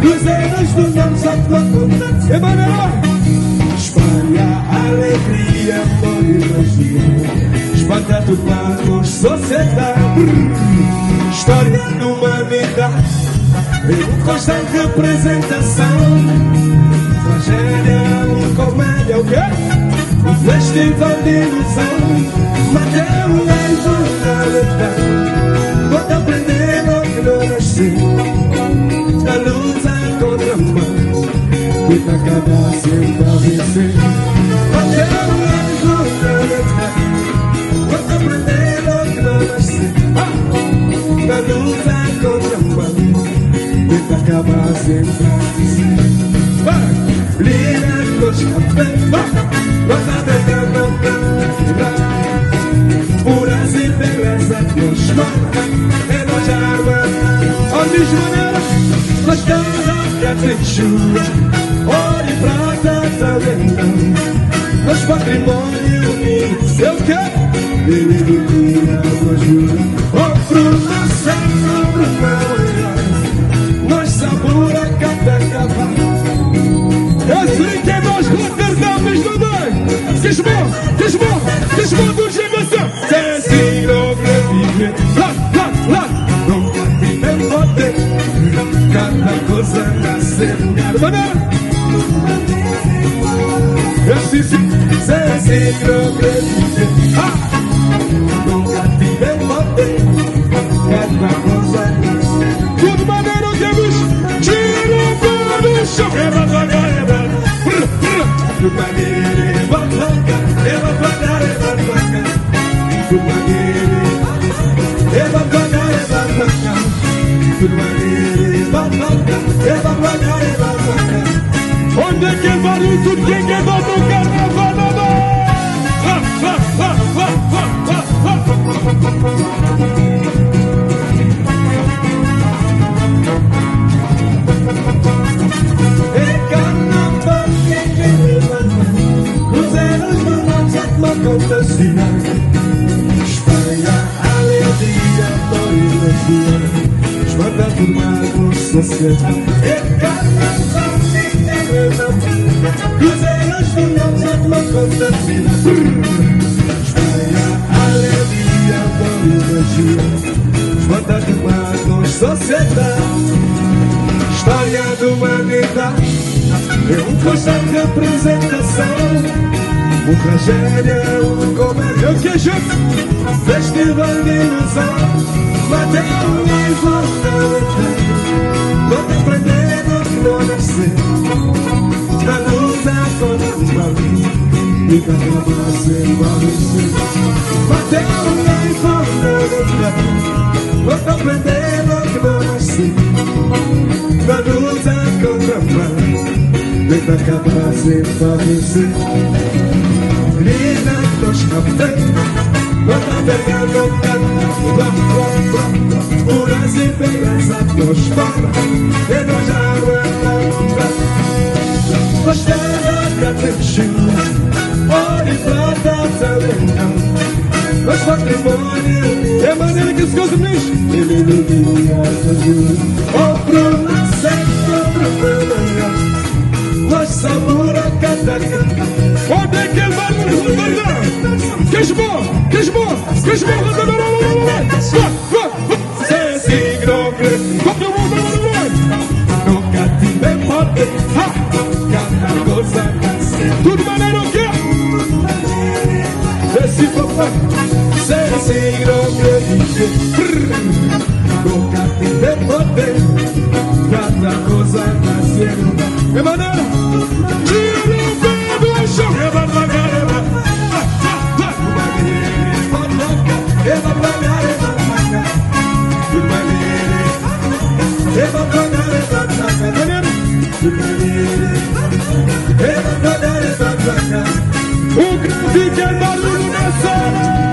Cruzeiros do nosso acontece. Emanuel! Espalha alegria, amor e magia. Espanta tornar-nos sociedade. História de humanidade em constante representação. Tragédia, comédia, o quê? Um festival de ilusão. Mateu e jornalidade. Quando aprendendo que não nasceu. A luta contra a mão. E pra acabar sempre a vencer. Mateu e jornalidade. Quando aprendendo que não nasceu. A luta contra a mão. E pra acabar sempre a vencer. Brilha nos cafés, bota pegando puras e beleza nos mata, enojar-me. Onde de maneira, nós estamos a tem chuva, ouro e prata também não. Nos patrimônio unidos, eu quero, ele do dia nos jura. Outro nosso sobre o meu herói, nós sabura cada cavalo. É assim que nós recordamos do bem. Quismo do GBC. Sem sobreviver. Lá. Nunca tive poder. Cada coisa nascer. Maneira. É assim, sem sobreviver. Nunca tive poder. Cada coisa nascer. Tudo maneiro temos. Tira o pé do chão. Do maneiro, ela pagar, do maneiro, ela pagar, do maneiro, ela pagar. Onde é que é barulho? Tudo que é do carnaval? Espalha alegria, dor e magia. Espanta formar sociedade. Cruzeiros do nosso acontecimento. Espalha alegria, dor e magia. Espanta formar sociedade. História de humanidade é constante representação. Uma tragédia, uma comédia, o que é junto? Festival de ilusão. Mateu e jornalidade. Quando aprendendo que não nascer. Na luta contra o mal. E pra acabar sempre a vencer. Mateu e jornalidade. Quando aprendendo que não nascer. Na luta contra o mal. E pra acabar sempre a vencer. Brilha nos cafés, bota pegando puras e beleza nos para, e nós já aguentamos. Nós temos que ter chuva, ouro e prata também não. Nós patrimônio, é a maneira que as coisas mexe. Ele do dia ajuda, o Bruno sempre pro meu melhor. Nós sabura cada canto. Onde é que ele vai nos guardar? Quismo, sem grove, nunca tive poder. Cada coisa nasce. Tudo maneiro o quê? Esse papai, sem grove, nunca tive poder. Cada coisa nasce. É maneiro? Tira o pé do chão. O grande que é barulho nessa hora.